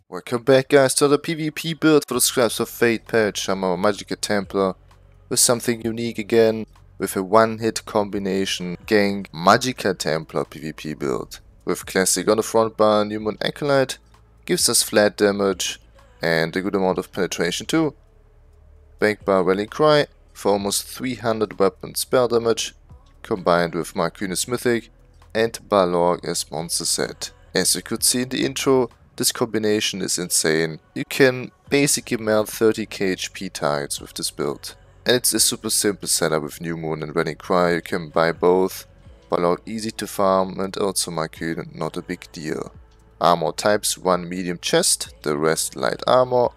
Welcome back, guys, to the PvP build for the Scribes of Fate patch. I'm our Magdk Templar with something unique again, with a one-hit combination gang Magdk Templar PvP build. With classic on the front bar, Nomyn Acolyte gives us flat damage and a good amount of penetration too. Backbar Rallying Cry for almost 300 weapon spell damage, combined with Magden Mythic and Balorg as monster set. As you could see in the intro, this combination is insane. You can basically melt 30k HP targets with this build. And it's a super simple setup with Nomyn and Rallying Cry. You can buy both. Balorg easy to farm and also Magden not a big deal. Armor types 1 medium chest, the rest light armor.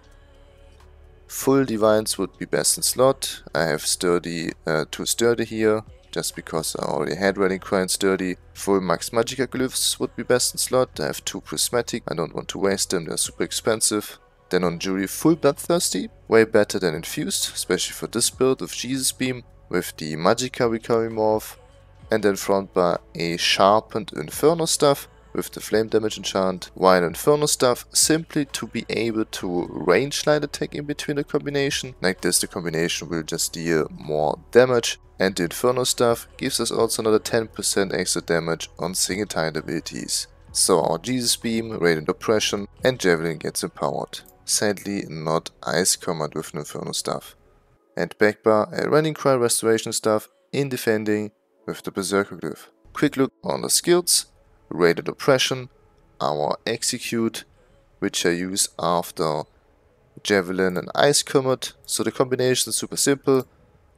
Full divines would be best in slot. I have sturdy, 2 sturdy here, just because I already had Rallying Cry and sturdy. Full max Magdk glyphs would be best in slot. I have 2 prismatic, I don't want to waste them, they're super expensive. Then on jury, full bloodthirsty, way better than infused, especially for this build with Jesus Beam, with the Magdk recovery morph. And then front bar a sharpened Inferno staff with the flame damage enchant, while Inferno staff simply to be able to range line attack in between the combination. Like this, the combination will just deal more damage. And the Inferno staff gives us also another 10% extra damage on single target abilities. So our Jesus Beam, Radiant Oppression and Javelin gets empowered. Sadly not Ice Command with an Inferno staff. And backbar a Rallying Cry Restoration staff in defending with the Berserker glyph. Quick look on the skills. Radiant Oppression, our Execute, which I use after Javelin and Ice Command. So the combination is super simple.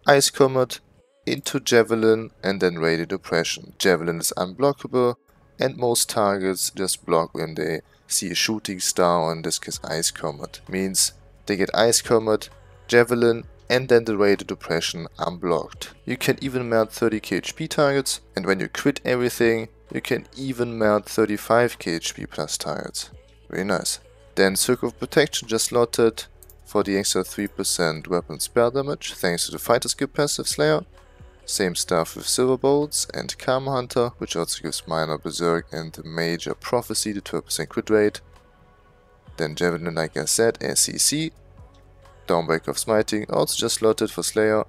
Ice Command into Javelin and then Radiant Oppression. Javelin is unblockable and most targets just block when they see a shooting star, or in this case Ice Command. Means they get Ice Command, Javelin and then the Radiant Oppression unblocked. You can even melt 30k HP targets, and when you quit everything you can even melt 35k HP plus targets. Very nice. Then Circle of Protection just slotted for the extra 3% weapon spell damage thanks to the fighter skill passive Slayer. Same stuff with Silver Bolts and Karma Hunter, which also gives minor Berserk and major Prophecy to 12% crit rate. Then Javelin, like I said, SCC. Downbreak of Smiting also just slotted for Slayer.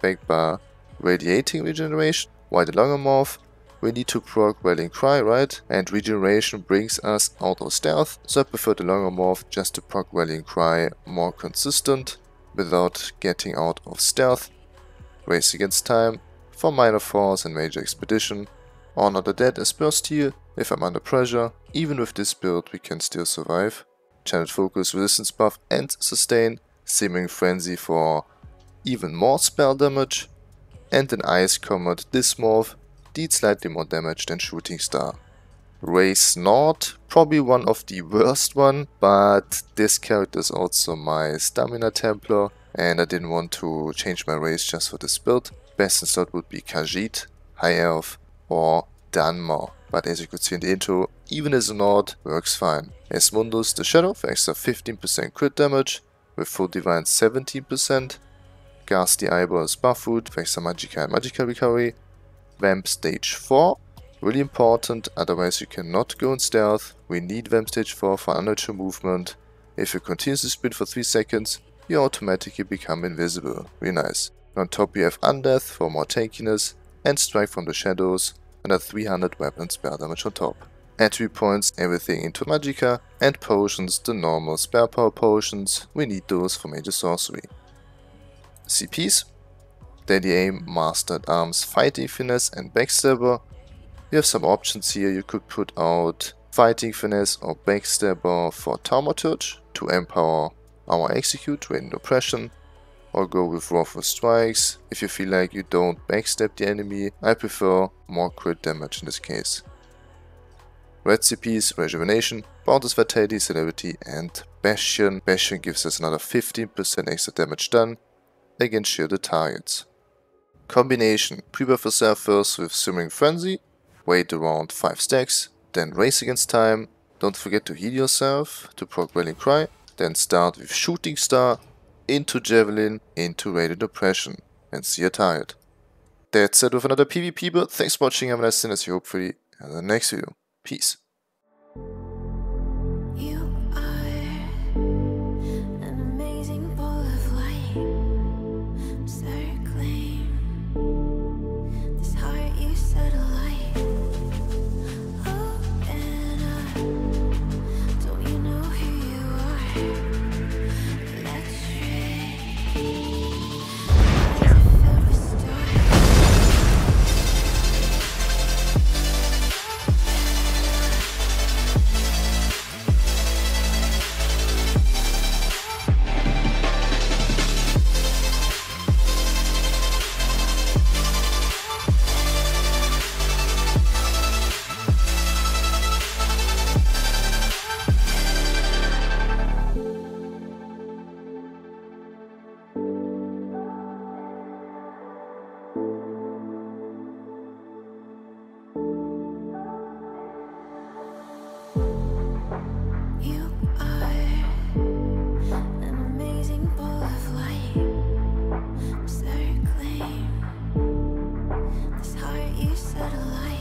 Backbar Radiating Regeneration. While the longer morph, we need to proc Rallying Cry, right? And Regeneration brings us out of stealth, so I prefer the longer morph just to proc Rallying Cry more consistent without getting out of stealth. Race Against Time for minor force and major expedition. Honor the Dead as burst heal if I'm under pressure. Even with this build we can still survive. Channel Focus, resistance buff and sustain. Seeming Frenzy for even more spell damage. And an Ice Command, this morph deals slightly more damage than Shooting Star. Race Nord, probably one of the worst one, but this character is also my Stamina Templar and I didn't want to change my race just for this build. Best in slot would be Khajiit, High Elf or Dunmer, but as you could see in the intro, even as a Nord works fine. As Mundus the Shadow for extra 15% crit damage, with full divine 17%. Ghastly Eyeball as Buffwood for extra Magdk and Magdk recovery. Vamp stage 4, really important, otherwise you cannot go in stealth. We need Vamp stage 4 for unnatural movement. If you continuously sprint for 3 seconds, you automatically become invisible. Really nice. And on top you have Undeath for more tankiness and Strike from the Shadows and a 300 weapon spell damage on top. Attribute points, everything into Magdk, and potions, the normal spell power potions, we need those for major sorcery. CPs, Steady Aim, Mastered Arms, Fighting Finesse and Backstabber. You have some options here. You could put out Fighting Finesse or Backstabber for Taumaturge to empower our Execute, Radiant Oppression, or go with Ruthless Strikes. If you feel like you don't backstab the enemy, I prefer more crit damage in this case. Red CPs, Rejuvenation, Boundless Vitality, Celerity and Bastion. Bastion gives us another 15% extra damage done against shielded targets. Combination, pre-buff yourself first with Simmering Frenzy, wait around 5 stacks, then race against time. Don't forget to heal yourself to proc Rallying Cry, then start with Shooting Star, into Javelin, into Radiant Oppression, and see your target. That's it with another PvP build. Thanks for watching, have a nice day, and see you hopefully in the next video. Peace. This heart you set alight.